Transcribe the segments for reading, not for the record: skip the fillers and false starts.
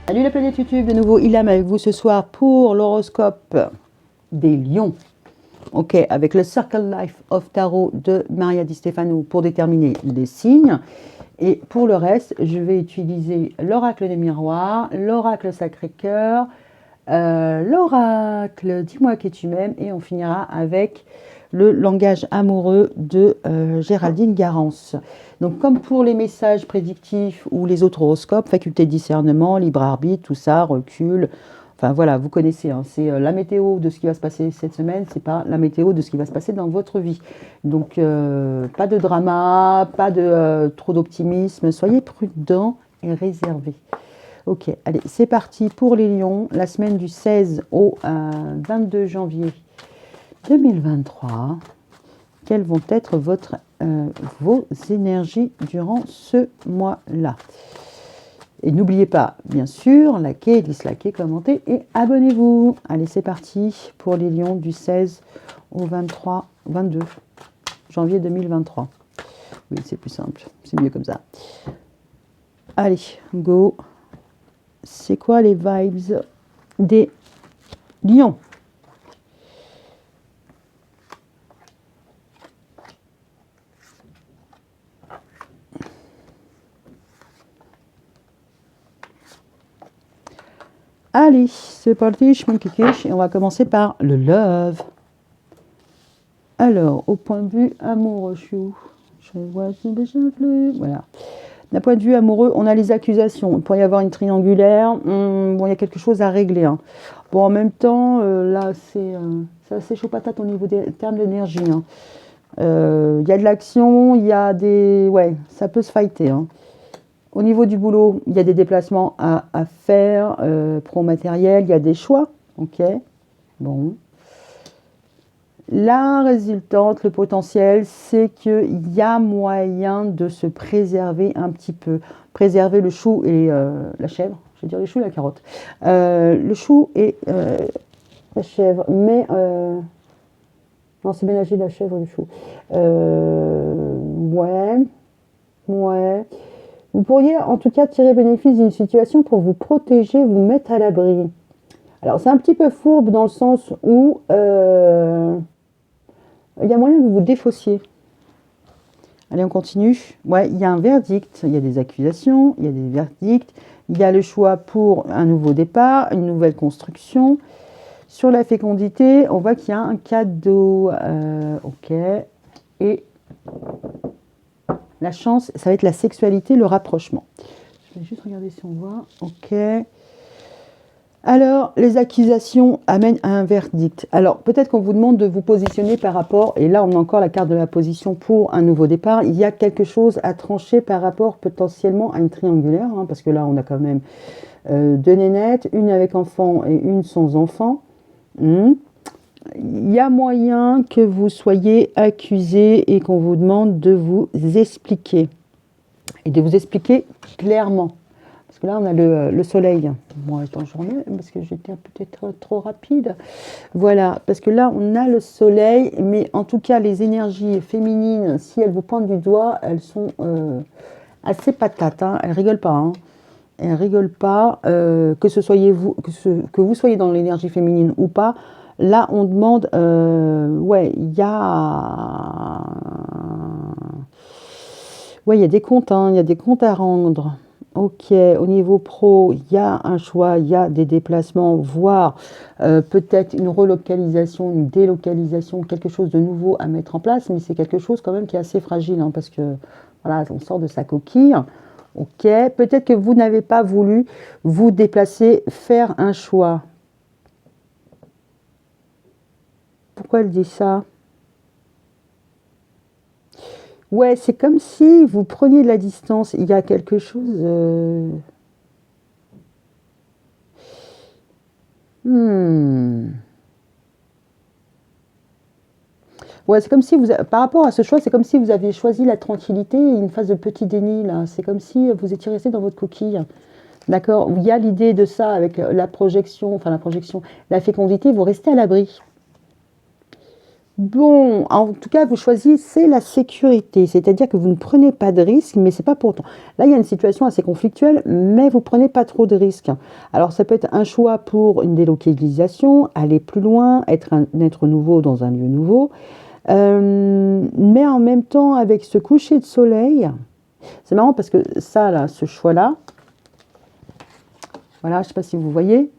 Salut la planète YouTube, de nouveau Ilham avec vous ce soir pour l'horoscope des lions. Ok, avec le Circle Life of Tarot de Maria Di Stefano pour déterminer les signes. Et pour le reste, je vais utiliser l'oracle des miroirs, l'oracle Sacré-Cœur, l'oracle Dis-moi qui tu m'aimes, et on finira avec le langage amoureux de Géraldine Garance. Donc comme pour les messages prédictifs ou les autres horoscopes, faculté de discernement, libre arbitre, tout ça, recul, enfin voilà, vous connaissez, hein, c'est la météo de ce qui va se passer cette semaine, c'est pas la météo de ce qui va se passer dans votre vie. Donc pas de drama, pas de trop d'optimisme, soyez prudents et réservés. Ok, allez, c'est parti pour les lions, la semaine du 16 au 22 janvier 2023. Quelles vont être vos énergies durant ce mois-là? Et n'oubliez pas, bien sûr, likez, dislikez, commentez et abonnez-vous. Allez, c'est parti pour les lions du 16 au 22 janvier 2023. Oui, c'est plus simple, c'est mieux comme ça. Allez, go. C'est quoi les vibes des lions? Allez, c'est parti, je m'en kikiche, et on va commencer par le love. Alors, au point de vue amoureux, je vois déjà plus. Voilà. D'un point de vue amoureux, on a les accusations. Il pourrait y avoir une triangulaire. Bon, il y a quelque chose à régler. Hein. Bon, en même temps, là, c'est assez chaud patate au niveau des termes d'énergie. Hein. Il y a de l'action, il y a des... Ouais, ça peut se fighter. Hein. Au niveau du boulot, il y a des déplacements à faire, pro-matériel, il y a des choix. Ok, bon. La résultante, le potentiel, c'est qu'il y a moyen de se préserver un petit peu. Préserver le chou et la chèvre. Je vais dire les choux et la carotte. Le chou et la chèvre. Mais... non, c'est ménager la chèvre et le chou. Ouais. Ouais. Vous pourriez en tout cas tirer bénéfice d'une situation pour vous protéger, vous mettre à l'abri. Alors c'est un petit peu fourbe dans le sens où il y a moyen que vous vous défaussiez. Allez, on continue. Ouais, il y a un verdict, il y a des accusations, il y a des verdicts, il y a le choix pour un nouveau départ, une nouvelle construction. Sur la fécondité, on voit qu'il y a un cadeau. Ok. Et la chance, ça va être la sexualité, le rapprochement. Je vais juste regarder si on voit. Ok. Alors, les accusations amènent à un verdict. Alors, peut-être qu'on vous demande de vous positionner par rapport, et là on a encore la carte de la position pour un nouveau départ, il y a quelque chose à trancher par rapport potentiellement à une triangulaire, hein, parce que là on a quand même deux nénettes, une avec enfant et une sans enfant. Il y a moyen que vous soyez accusé et qu'on vous demande de vous expliquer. Et de vous expliquer clairement. Parce que là, on a le soleil. Moi, attends, je remets parce que j'étais peut-être trop rapide. Voilà, parce que là, on a le soleil, mais en tout cas, les énergies féminines, si elles vous pointent du doigt, elles sont assez patates. Hein. Elles ne rigolent pas. Hein. Elles ne rigolent pas, que vous soyez dans l'énergie féminine ou pas. Là, on demande, ouais, il y a... Ouais, il y a des comptes, hein, il y a des comptes à rendre. Ok, au niveau pro, il y a un choix, il y a des déplacements, voire peut-être une relocalisation, une délocalisation, quelque chose de nouveau à mettre en place, mais c'est quelque chose quand même qui est assez fragile, hein, parce que voilà, on sort de sa coquille. Ok, peut-être que vous n'avez pas voulu vous déplacer, faire un choix. Pourquoi elle dit ça? Ouais, c'est comme si vous preniez de la distance. Il y a quelque chose... Ouais, c'est comme si par rapport à ce choix, c'est comme si vous aviez choisi la tranquillité et une phase de petit déni, là. C'est comme si vous étiez resté dans votre coquille. D'accord? Il y a l'idée de ça avec la projection, la fécondité, vous restez à l'abri. Bon, en tout cas, vous choisissez la sécurité, c'est-à-dire que vous ne prenez pas de risques, mais c'est pas pour autant. Là, il y a une situation assez conflictuelle, mais vous prenez pas trop de risques. Alors, ça peut être un choix pour une délocalisation, aller plus loin, être un être nouveau dans un lieu nouveau. Mais en même temps, avec ce coucher de soleil, c'est marrant parce que ça, là, ce choix-là, voilà, je ne sais pas si vous voyez,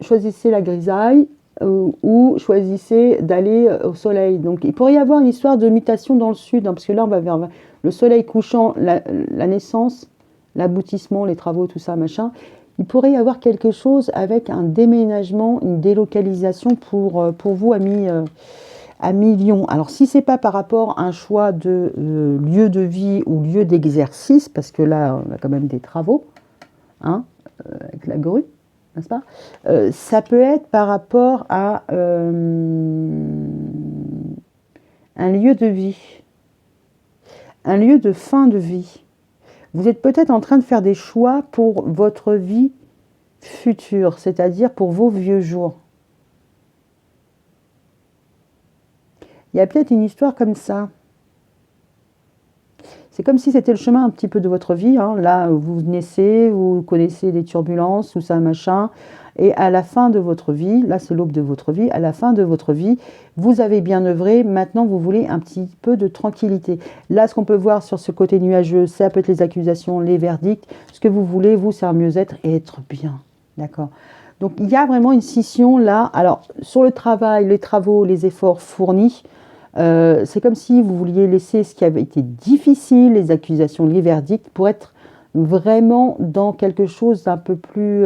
choisissez la grisaille ou choisissez d'aller au soleil. Donc, il pourrait y avoir une histoire de mutation dans le sud, hein, parce que là, on va vers le soleil couchant, la naissance, l'aboutissement, les travaux, tout ça, machin. Il pourrait y avoir quelque chose avec un déménagement, une délocalisation pour vous, amis Lyon. Alors, si ce n'est pas par rapport à un choix de lieu de vie ou lieu d'exercice, parce que là, on a quand même des travaux, hein, avec la grue, n'est-ce pas? Ça peut être par rapport à un lieu de vie, un lieu de fin de vie. Vous êtes peut-être en train de faire des choix pour votre vie future, c'est-à-dire pour vos vieux jours. Il y a peut-être une histoire comme ça. C'est comme si c'était le chemin un petit peu de votre vie, hein. Là, vous naissez, vous connaissez des turbulences, tout ça, machin. Et à la fin de votre vie, là c'est l'aube de votre vie, à la fin de votre vie, vous avez bien œuvré, maintenant vous voulez un petit peu de tranquillité. Là, ce qu'on peut voir sur ce côté nuageux, ça peut être les accusations, les verdicts. Ce que vous voulez, vous, c'est un mieux-être et être bien. D'accord? Donc il y a vraiment une scission là. Alors, sur le travail, les travaux, les efforts fournis, c'est comme si vous vouliez laisser ce qui avait été difficile, les accusations, les verdicts, pour être vraiment dans quelque chose d'un peu plus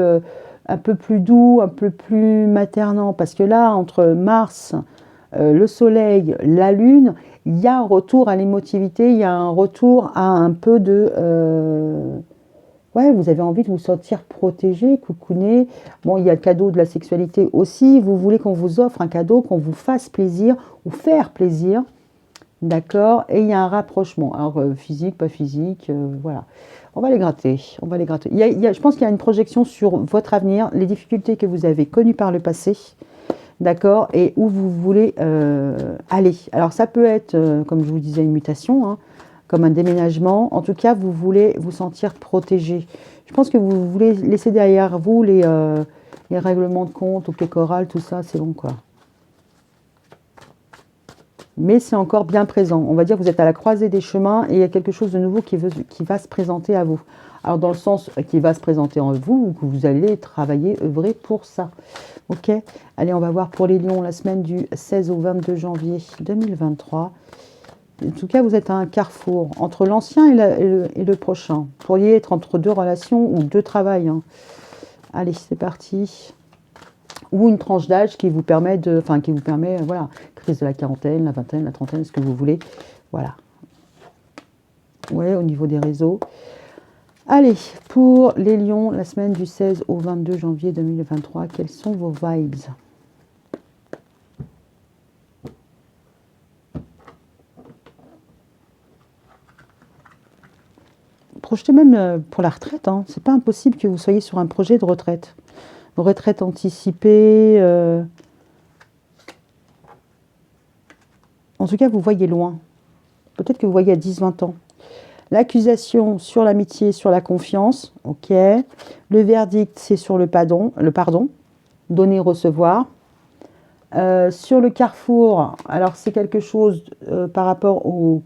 doux, un peu plus maternant. Parce que là, entre Mars, le Soleil, la Lune, il y a un retour à l'émotivité, il y a un retour à un peu de... ouais, vous avez envie de vous sentir protégé, coucouné. Bon, il y a le cadeau de la sexualité aussi. Vous voulez qu'on vous offre un cadeau, qu'on vous fasse plaisir ou faire plaisir. D'accord? Et il y a un rapprochement. Alors, physique, pas physique, voilà. On va les gratter. On va les gratter. Je pense qu'il y a une projection sur votre avenir, les difficultés que vous avez connues par le passé. D'accord? Et où vous voulez aller. Alors, ça peut être, comme je vous disais, une mutation, hein, comme un déménagement. En tout cas, vous voulez vous sentir protégé. Je pense que vous voulez laisser derrière vous les règlements de compte, ou les chorales, tout ça, c'est bon, quoi. Mais c'est encore bien présent. On va dire que vous êtes à la croisée des chemins et il y a quelque chose de nouveau qui va se présenter à vous. Alors, dans le sens qui va se présenter en vous, ou que vous allez travailler, œuvrer pour ça. Ok? Allez, on va voir pour les lions la semaine du 16 au 22 janvier 2023. En tout cas, vous êtes à un carrefour entre l'ancien et le prochain. Vous pourriez être entre deux relations ou deux travails, hein. Allez, c'est parti. Ou une tranche d'âge qui vous permet voilà, crise de la quarantaine, la vingtaine, la trentaine, ce que vous voulez. Voilà. Ouais, au niveau des réseaux. Allez, pour les lions, la semaine du 16 au 22 janvier 2023, quelles sont vos vibes ? Projetez même pour la retraite, hein. C'est pas impossible que vous soyez sur un projet de retraite. Retraite anticipée. En tout cas, vous voyez loin. Peut-être que vous voyez à 10-20 ans. L'accusation sur l'amitié, sur la confiance, ok. Le verdict, c'est sur le pardon, donner, recevoir. Sur le carrefour, alors c'est quelque chose par rapport au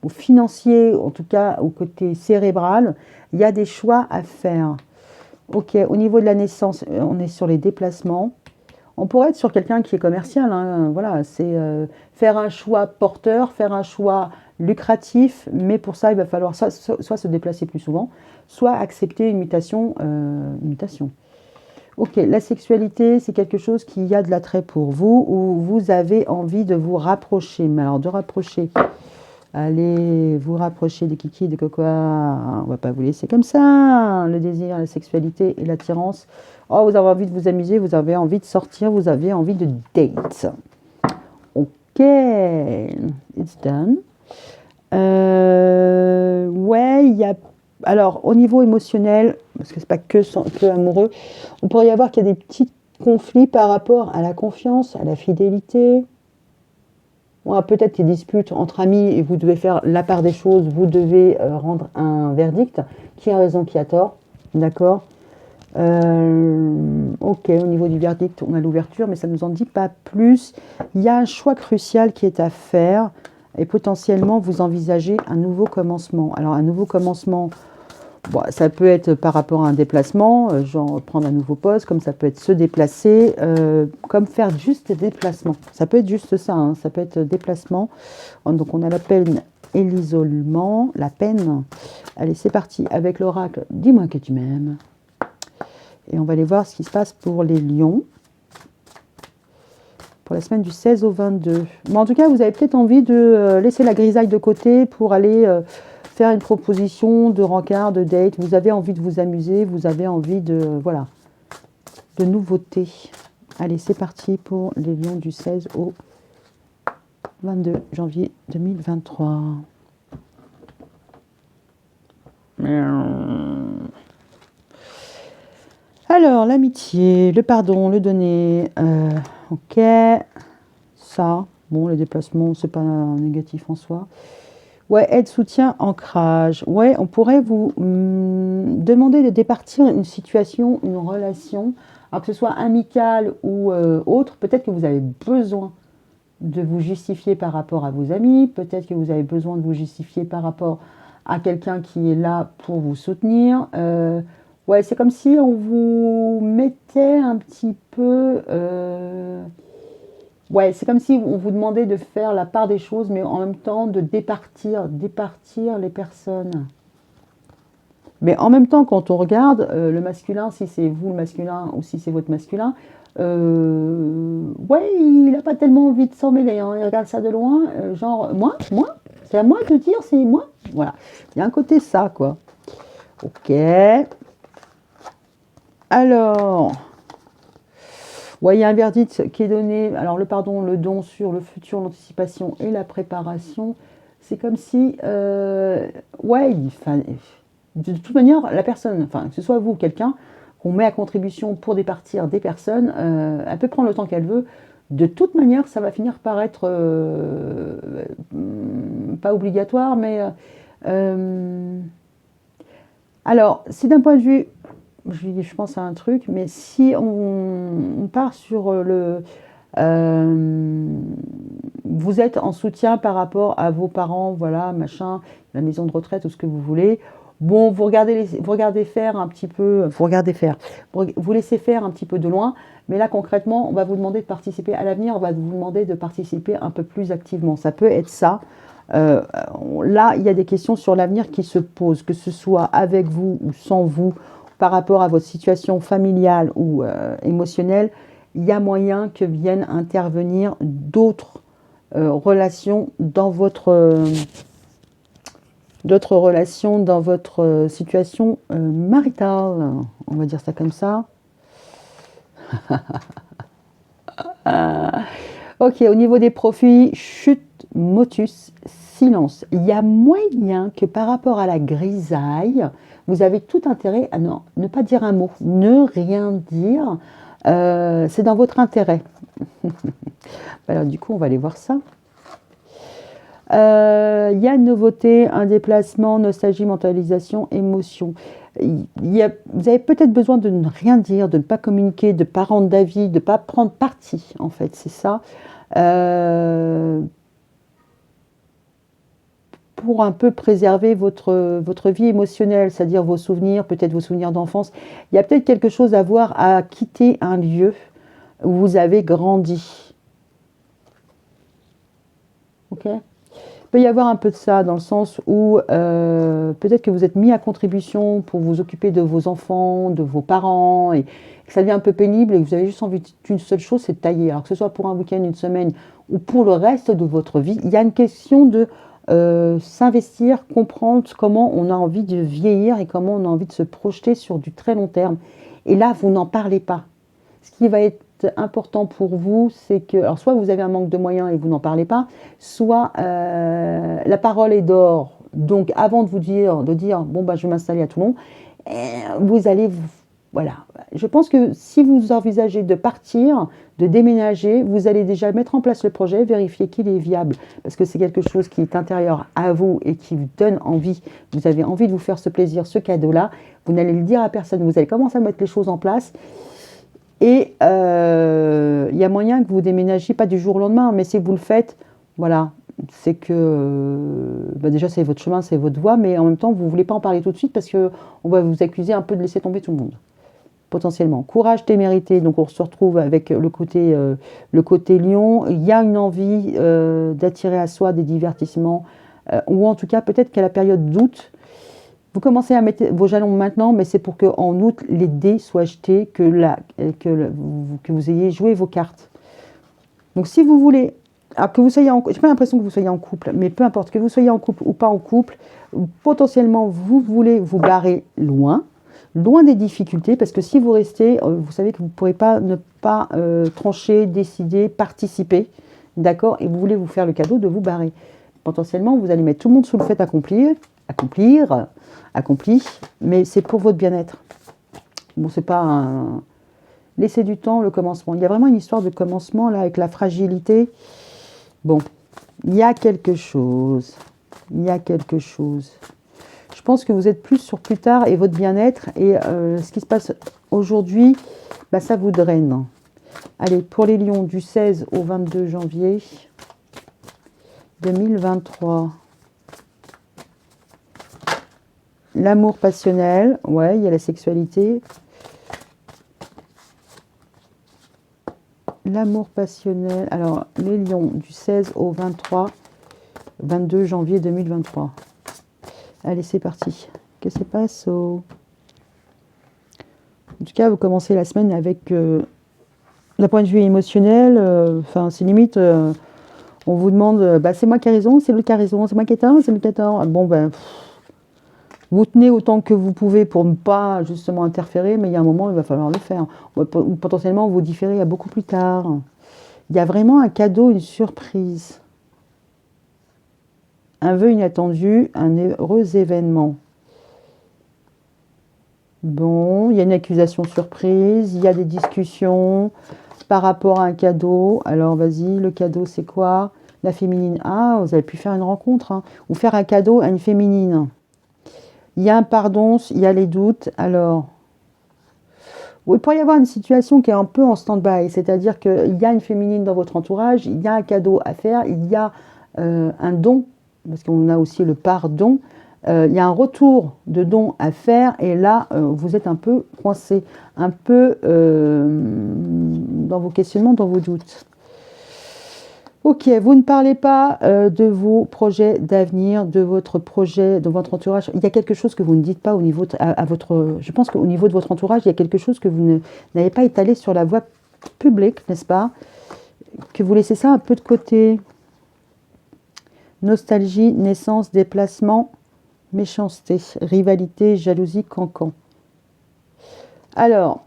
financier, en tout cas au côté cérébral, il y a des choix à faire. Ok, au niveau de la naissance, on est sur les déplacements. On pourrait être sur quelqu'un qui est commercial, hein, voilà, c'est faire un choix porteur, faire un choix lucratif, mais pour ça, il va falloir soit se déplacer plus souvent, soit accepter une mutation. Ok, la sexualité, c'est quelque chose qui a de l'attrait pour vous, ou vous avez envie de vous rapprocher. Mais alors, de rapprocher, allez vous rapprocher des kikis, des cocoas, on va pas vous laisser comme ça, hein. Le désir, la sexualité et l'attirance. Oh, vous avez envie de vous amuser, vous avez envie de sortir, vous avez envie de date. Ok, it's done. Ouais, il y a... Alors, au niveau émotionnel, parce que c'est pas que amoureux, on pourrait y avoir qu'il y a des petits conflits par rapport à la confiance, à la fidélité. On a peut-être des disputes entre amis et vous devez faire la part des choses, vous devez rendre un verdict. Qui a raison, qui a tort, d'accord. Ok, au niveau du verdict, on a l'ouverture, mais ça ne nous en dit pas plus. Il y a un choix crucial qui est à faire et potentiellement vous envisagez un nouveau commencement. Alors un nouveau commencement, bon, ça peut être par rapport à un déplacement, genre prendre un nouveau poste, comme ça peut être se déplacer, comme faire juste des déplacements. Ça peut être juste ça, hein, ça peut être déplacement. Donc on a la peine et l'isolement, la peine. Allez, c'est parti avec l'oracle. Dis-moi que tu m'aimes. Et on va aller voir ce qui se passe pour les lions. Pour la semaine du 16 au 22. Mais en tout cas, vous avez peut-être envie de laisser la grisaille de côté pour aller faire une proposition de rencard, de date. Vous avez envie de vous amuser, vous avez envie de, voilà, de nouveautés. Allez, c'est parti pour les lions du 16 au 22 janvier 2023. Alors, l'amitié, le pardon, le donner, ok, ça, bon, le déplacement, c'est pas négatif en soi. Ouais, aide, soutien, ancrage. Ouais, on pourrait vous demander de départir une situation, une relation, alors que ce soit amicale ou autre. Peut-être que vous avez besoin de vous justifier par rapport à vos amis. Peut-être que vous avez besoin de vous justifier par rapport à quelqu'un qui est là pour vous soutenir. Ouais, c'est comme si on vous mettait un petit peu... ouais, c'est comme si on vous demandait de faire la part des choses, mais en même temps de départir les personnes. Mais en même temps, quand on regarde le masculin, si c'est vous le masculin ou si c'est votre masculin, ouais, il n'a pas tellement envie de s'en mêler. Hein. Il regarde ça de loin, genre, moi, c'est à moi de dire, c'est moi. Voilà, il y a un côté ça, quoi. Ok. Alors, ouais, il y a un verdict qui est donné. Alors, le pardon, le don sur le futur, l'anticipation et la préparation. C'est comme si, ouais, de toute manière, la personne, enfin, que ce soit vous ou quelqu'un, qu'on met à contribution pour départir des personnes, elle peut prendre le temps qu'elle veut. De toute manière, ça va finir par être pas obligatoire, mais alors, si d'un point de vue, je pense à un truc, mais si on part sur vous êtes en soutien par rapport à vos parents, voilà, machin, la maison de retraite ou ce que vous voulez. Bon, vous regardez faire un petit peu, vous laissez faire un petit peu de loin, mais là concrètement, on va vous demander de participer à l'avenir, on va vous demander de participer un peu plus activement. Ça peut être ça. Là, il y a des questions sur l'avenir qui se posent, que ce soit avec vous ou sans vous, par rapport à votre situation familiale ou émotionnelle, il y a moyen que viennent intervenir d'autres relations dans votre situation maritale. On va dire ça comme ça. Ok, au niveau des profits, chute, motus, silence. Il y a moyen que par rapport à la grisaille, vous avez tout intérêt à ne pas dire un mot, ne rien dire. C'est dans votre intérêt. Alors du coup, on va aller voir ça. Il y a une nouveauté, un déplacement, nostalgie, mentalisation, émotion. Vous avez peut-être besoin de ne rien dire, de ne pas communiquer, de ne pas rendre d'avis, de ne pas prendre parti, en fait, c'est ça. Pour un peu préserver votre vie émotionnelle, c'est-à-dire vos souvenirs, peut-être vos souvenirs d'enfance. Il y a peut-être quelque chose à voir à quitter un lieu où vous avez grandi. Ok ? Il peut y avoir un peu de ça, dans le sens où peut-être que vous êtes mis à contribution pour vous occuper de vos enfants, de vos parents, et que ça devient un peu pénible et que vous avez juste envie d'une seule chose, c'est de tailler. Alors que ce soit pour un week-end, une semaine, ou pour le reste de votre vie, il y a une question de s'investir, comprendre comment on a envie de vieillir et comment on a envie de se projeter sur du très long terme. Et là, vous n'en parlez pas. Ce qui va être important pour vous, c'est que, alors soit vous avez un manque de moyens et vous n'en parlez pas, soit la parole est d'or. Donc, avant de dire, bon, bah, je vais m'installer à Toulon, vous allez voilà. Je pense que si vous envisagez de partir, de déménager, vous allez déjà mettre en place le projet, vérifier qu'il est viable, parce que c'est quelque chose qui est intérieur à vous et qui vous donne envie. Vous avez envie de vous faire ce plaisir, ce cadeau-là. Vous n'allez le dire à personne. Vous allez commencer à mettre les choses en place. Et il y a moyen que vous déménagiez pas du jour au lendemain, mais si vous le faites, voilà, c'est que déjà c'est votre chemin, c'est votre voie, mais en même temps vous ne voulez pas en parler tout de suite parce qu'on va vous accuser un peu de laisser tomber tout le monde, potentiellement. Courage, témérité, donc on se retrouve avec le côté lion. Il y a une envie d'attirer à soi des divertissements, ou en tout cas peut-être qu'à la période d'août, vous commencez à mettre vos jalons maintenant, mais c'est pour qu'en août, les dés soient jetés, que vous ayez joué vos cartes. Donc si vous voulez, alors que vous soyez en couple, j'ai pas l'impression que vous soyez en couple, mais peu importe, que vous soyez en couple ou pas en couple, potentiellement vous voulez vous barrer loin des difficultés, parce que si vous restez, vous savez que vous ne pourrez pas ne pas trancher, décider, participer, d'accord, et vous voulez vous faire le cadeau de vous barrer. Potentiellement, vous allez mettre tout le monde sous le fait accompli, mais c'est pour votre bien-être. Bon, c'est pas un... Laissez du temps, le commencement. Il y a vraiment une histoire de commencement, là, avec la fragilité. Bon, il y a quelque chose. Il y a quelque chose. Je pense que vous êtes plus sur plus tard et votre bien-être. Et ce qui se passe aujourd'hui, bah, ça vous draine. Allez, pour les lions, du 16 au 22 janvier 2023. L'amour passionnel, ouais, il y a la sexualité. L'amour passionnel, alors les lions, du 16 au 22 janvier 2023. Allez, c'est parti. Qu'est-ce qui se passe En tout cas, vous commencez la semaine avec, d'un point de vue émotionnel, enfin, c'est limite, on vous demande, bah, c'est moi qui ai raison, c'est l'autre qui a raison, c'est moi qui ai tort, c'est l'autre qui a tort. Bon, ben... Vous tenez autant que vous pouvez pour ne pas justement interférer, mais il y a un moment, il va falloir le faire. Ou potentiellement, vous différez à beaucoup plus tard. Il y a vraiment un cadeau, une surprise. Un vœu inattendu, un heureux événement. Bon, il y a une accusation surprise, il y a des discussions par rapport à un cadeau. Alors, vas-y, le cadeau, c'est quoi? La féminine. Ah, vous avez pu faire une rencontre, hein. Ou faire un cadeau à une féminine. Il y a un pardon, il y a les doutes. Alors, il pourrait y avoir une situation qui est un peu en stand-by, c'est-à-dire qu'il y a une féminine dans votre entourage, il y a un cadeau à faire, il y a un don, parce qu'on a aussi le pardon, il y a un retour de don à faire, et là, vous êtes un peu coincé, un peu dans vos questionnements, dans vos doutes. Ok, vous ne parlez pas de vos projets d'avenir, de votre projet, de votre entourage. Il y a quelque chose que vous ne dites pas au niveau à votre... Je pense qu'au niveau de votre entourage, il y a quelque chose que vous n'avez pas étalé sur la voie publique, n'est-ce pas? Que vous laissez ça un peu de côté. Nostalgie, naissance, déplacement, méchanceté, rivalité, jalousie, cancan. Alors...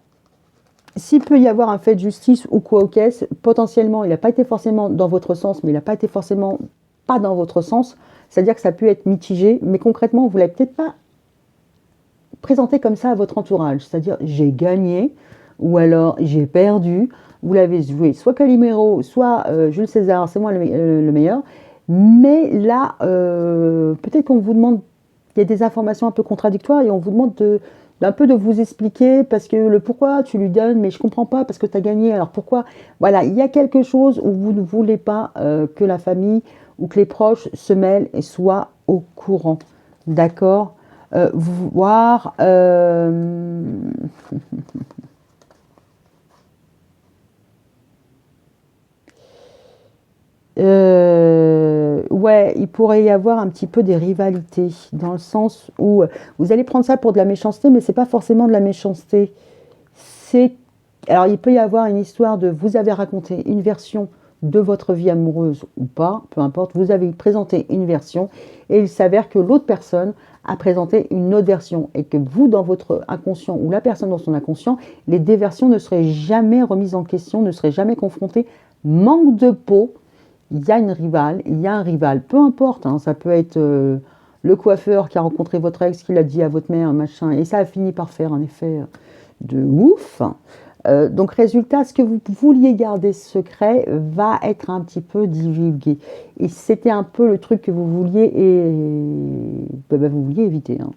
S'il peut y avoir un fait de justice ou quoi, ok, potentiellement, il n'a pas été forcément dans votre sens, mais il n'a pas été forcément pas dans votre sens. C'est-à-dire que ça peut être mitigé, mais concrètement, vous ne l'avez peut-être pas présenté comme ça à votre entourage. C'est-à-dire, j'ai gagné, ou alors j'ai perdu. Vous l'avez joué soit Calimero, soit Jules César, c'est moi le meilleur. Mais là, peut-être qu'on vous demande, il y a des informations un peu contradictoires et on vous demande d'un peu de vous expliquer parce que le pourquoi tu lui donnes, mais je comprends pas parce que tu as gagné, alors pourquoi? Voilà, il y a quelque chose où vous ne voulez pas que la famille ou que les proches se mêlent et soient au courant. D'accord? Voir... ouais, il pourrait y avoir un petit peu des rivalités, dans le sens où vous allez prendre ça pour de la méchanceté, mais c'est pas forcément de la méchanceté. Alors, il peut y avoir une histoire de vous avez raconté une version de votre vie amoureuse ou pas, peu importe, vous avez présenté une version et il s'avère que l'autre personne a présenté une autre version et que vous, dans votre inconscient ou la personne dans son inconscient, les deux versions ne seraient jamais remises en question, ne seraient jamais confrontées. Manque de peau. Il y a une rivale, il y a un rival, peu importe, hein, ça peut être le coiffeur qui a rencontré votre ex, qui l'a dit à votre mère, machin, et ça a fini par faire un effet de ouf. Donc résultat, ce que vous vouliez garder secret va être un petit peu divulgué. Et c'était un peu le truc que vous vouliez vous vouliez éviter. Hein.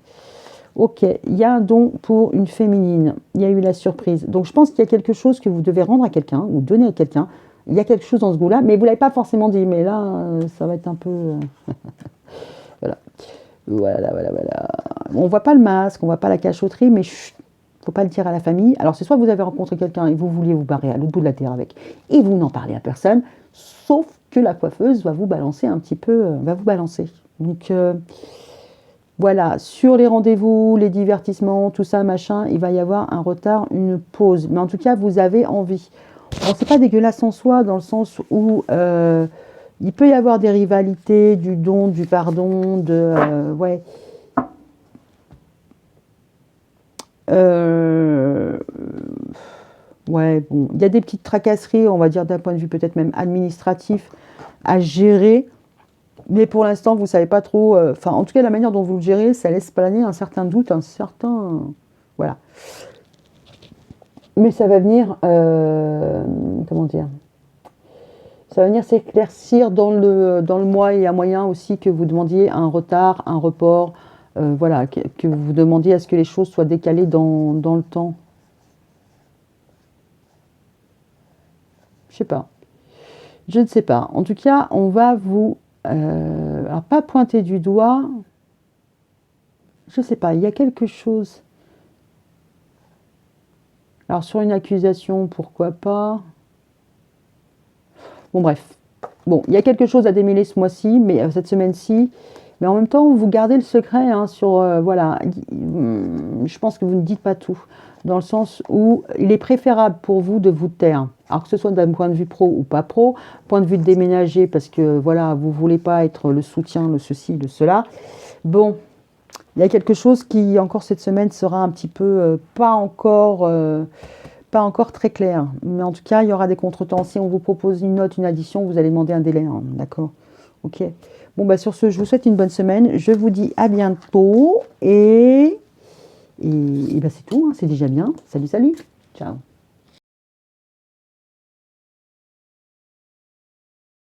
Ok, il y a un don pour une féminine. Il y a eu la surprise. Donc je pense qu'il y a quelque chose que vous devez rendre à quelqu'un ou donner à quelqu'un. Il y a quelque chose dans ce goût-là, mais vous ne l'avez pas forcément dit. Mais là, ça va être un peu... voilà. Voilà. On ne voit pas le masque, on ne voit pas la cachotterie, mais chut, faut pas le dire à la famille. Alors c'est soit vous avez rencontré quelqu'un et vous vouliez vous barrer à l'autre bout de la terre avec, et vous n'en parlez à personne, sauf que la coiffeuse va vous balancer un petit peu, va vous balancer. Donc voilà, sur les rendez-vous, les divertissements, tout ça, machin, il va y avoir un retard, une pause. Mais en tout cas, vous avez envie. Bon, c'est pas dégueulasse en soi, dans le sens où il peut y avoir des rivalités, du don, du pardon, ouais. Ouais, bon, il y a des petites tracasseries, on va dire d'un point de vue peut-être même administratif, à gérer. Mais pour l'instant, vous ne savez pas trop. Enfin, en tout cas, la manière dont vous le gérez, ça laisse planer un certain doute, un certain. Voilà. Mais ça va venir. Comment dire? Ça va venir s'éclaircir dans le mois. Il y a moyen aussi que vous demandiez un retard, un report. Voilà, que vous demandiez à ce que les choses soient décalées dans le temps. Je sais pas. Je ne sais pas. En tout cas, on va vous. Alors, pas pointer du doigt. Je ne sais pas. Il y a quelque chose. Alors, sur une accusation, pourquoi pas. Bon, bref. Bon, il y a quelque chose à démêler ce mois-ci, mais cette semaine-ci. Mais en même temps, vous gardez le secret hein, sur. Voilà. Je pense que vous ne dites pas tout. Dans le sens où il est préférable pour vous de vous taire. Alors que ce soit d'un point de vue pro ou pas pro, point de vue de déménager parce que voilà, vous ne voulez pas être le soutien, le ceci, le cela. Bon, il y a quelque chose qui encore cette semaine sera un petit peu pas encore très clair. Mais en tout cas, il y aura des contretemps. Si on vous propose une note, une addition, vous allez demander un délai. Hein, d'accord? Ok. Bon, bah sur ce, je vous souhaite une bonne semaine. Je vous dis à bientôt et bah c'est tout, hein, c'est déjà bien. Salut, salut. Ciao.